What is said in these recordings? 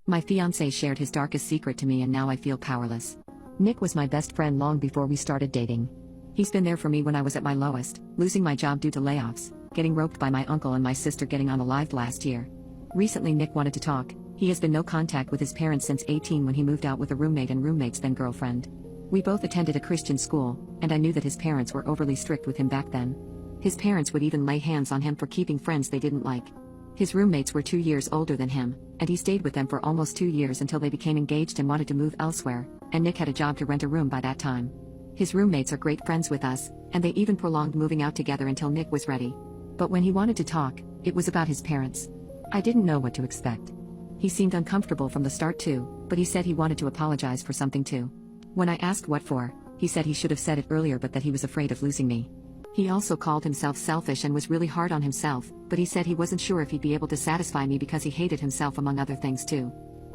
My fiance shared his darkest secret to me and now I feel powerless. Nick was my best friend long before we started dating. He's been there for me when I was at my lowest, losing my job due to layoffs, getting roped by my uncle and my sister getting unalived last year. Recently Nick wanted to talk. He has been no contact with his parents since 18 when he moved out with a roommate and roommate's then girlfriend. We both attended a Christian school, and I knew that his parents were overly strict with him back then. His parents would even lay hands on him for keeping friends they didn't like. His roommates were 2 years older than him, and he stayed with them for almost 2 years until they became engaged and wanted to move elsewhere, and Nick had a job to rent a room by that time. His roommates are great friends with us, and they even prolonged moving out together until Nick was ready. But when he wanted to talk, it was about his parents. I didn't know what to expect. He seemed uncomfortable from the start too, but he said he wanted to apologize for something too. When I asked what for, he said he should have said it earlier but that he was afraid of losing me. He also called himself selfish and was really hard on himself, but he said he wasn't sure if he'd be able to satisfy me because he hated himself among other things too.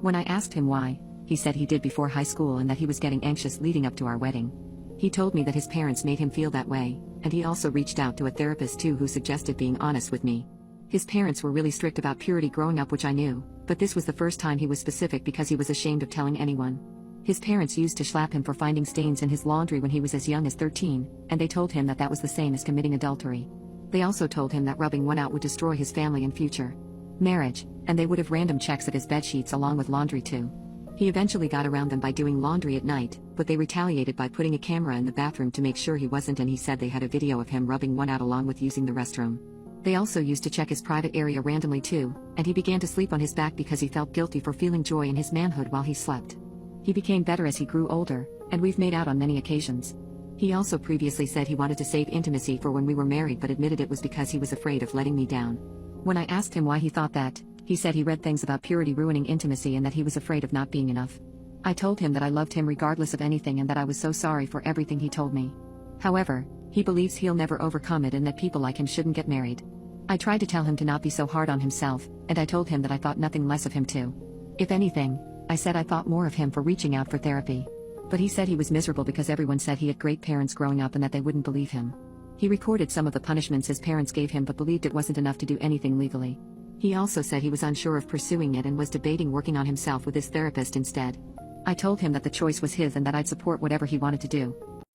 When I asked him why, he said he did before high school and that he was getting anxious leading up to our wedding. He told me that his parents made him feel that way, and he also reached out to a therapist too who suggested being honest with me. His parents were really strict about purity growing up, which I knew, but this was the first time he was specific because he was ashamed of telling anyone. His parents used to slap him for finding stains in his laundry when he was as young as 13, and they told him that that was the same as committing adultery. They also told him that rubbing one out would destroy his family and future marriage, and they would have random checks of his bedsheets along with laundry too. He eventually got around them by doing laundry at night, but they retaliated by putting a camera in the bathroom to make sure he wasn't, and he said they had a video of him rubbing one out along with using the restroom. They also used to check his private area randomly too, and he began to sleep on his back because he felt guilty for feeling joy in his manhood while he slept. He became better as he grew older, and we've made out on many occasions. He also previously said he wanted to save intimacy for when we were married but admitted it was because he was afraid of letting me down. When I asked him why he thought that, he said he read things about purity ruining intimacy and that he was afraid of not being enough. I told him that I loved him regardless of anything and that I was so sorry for everything he told me. However, he believes he'll never overcome it and that people like him shouldn't get married. I tried to tell him to not be so hard on himself, and I told him that I thought nothing less of him too. If anything, I said I thought more of him for reaching out for therapy. But he said he was miserable because everyone said he had great parents growing up and that they wouldn't believe him. He recorded some of the punishments his parents gave him but believed it wasn't enough to do anything legally. He also said he was unsure of pursuing it and was debating working on himself with his therapist instead. I told him that the choice was his and that I'd support whatever he wanted to do.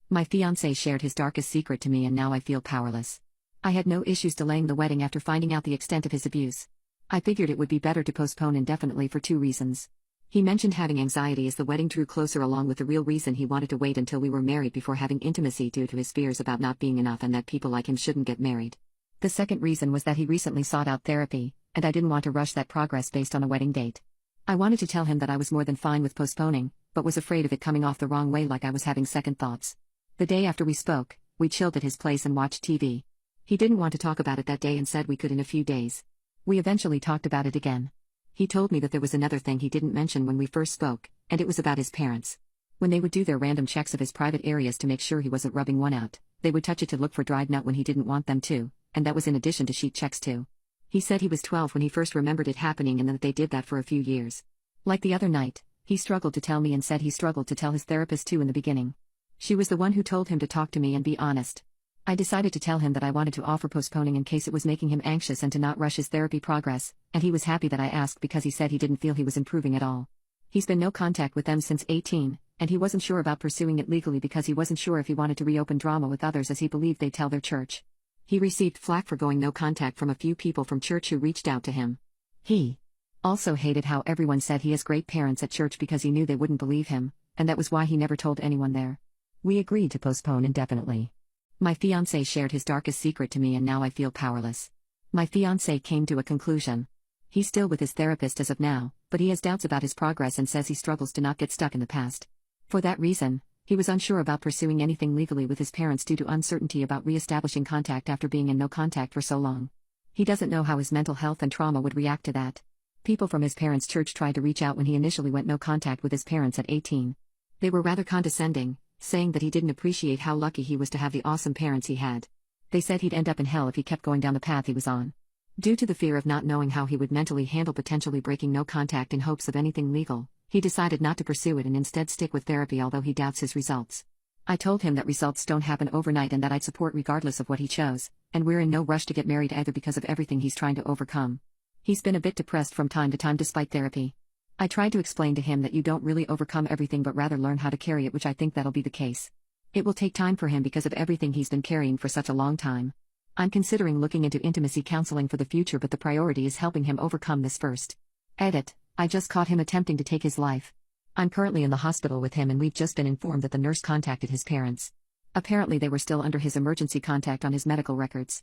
My fiance shared his darkest secret to me and now I feel powerless. I had no issues delaying the wedding after finding out the extent of his abuse. I figured it would be better to postpone indefinitely for 2 reasons. He mentioned having anxiety as the wedding drew closer, along with the real reason he wanted to wait until we were married before having intimacy due to his fears about not being enough and that people like him shouldn't get married. The second reason was that he recently sought out therapy, and I didn't want to rush that progress based on a wedding date. I wanted to tell him that I was more than fine with postponing, but was afraid of it coming off the wrong way, like I was having second thoughts. The day after we spoke, we chilled at his place and watched TV. He didn't want to talk about it that day and said we could in a few days. We eventually talked about it again. He told me that there was another thing he didn't mention when we first spoke, and it was about his parents. When they would do their random checks of his private areas to make sure he wasn't rubbing one out, they would touch it to look for dried nut when he didn't want them to, and that was in addition to sheet checks too. He said he was 12 when he first remembered it happening and that they did that for a few years. Like the other night, he struggled to tell me and said he struggled to tell his therapist too in the beginning. She was the one who told him to talk to me and be honest. I decided to tell him that I wanted to offer postponing in case it was making him anxious and to not rush his therapy progress, and he was happy that I asked because he said he didn't feel he was improving at all. He's been no contact with them since 18, and he wasn't sure about pursuing it legally because he wasn't sure if he wanted to reopen drama with others as he believed they'd tell their church. He received flack for going no contact from a few people from church who reached out to him. He also hated how everyone said he has great parents at church because he knew they wouldn't believe him, and that was why he never told anyone there. We agreed to postpone indefinitely. My fiance shared his darkest secret to me and now I feel powerless. My fiance came to a conclusion. He's still with his therapist as of now, but he has doubts about his progress and says he struggles to not get stuck in the past. For that reason, he was unsure about pursuing anything legally with his parents due to uncertainty about re-establishing contact after being in no contact for so long. He doesn't know how his mental health and trauma would react to that. People from his parents' church tried to reach out when he initially went no contact with his parents at 18. They were rather condescending, saying that he didn't appreciate how lucky he was to have the awesome parents he had. They said he'd end up in hell if he kept going down the path he was on. Due to the fear of not knowing how he would mentally handle potentially breaking no contact in hopes of anything legal, he decided not to pursue it and instead stick with therapy, although he doubts his results. I told him that results don't happen overnight and that I'd support regardless of what he chose, and we're in no rush to get married either because of everything he's trying to overcome. He's been a bit depressed from time to time despite therapy. I tried to explain to him that you don't really overcome everything but rather learn how to carry it, which I think that'll be the case. It will take time for him because of everything he's been carrying for such a long time. I'm considering looking into intimacy counseling for the future, but the priority is helping him overcome this first. Edit. I just caught him attempting to take his life. I'm currently in the hospital with him and we've just been informed that the nurse contacted his parents. Apparently they were still under his emergency contact on his medical records.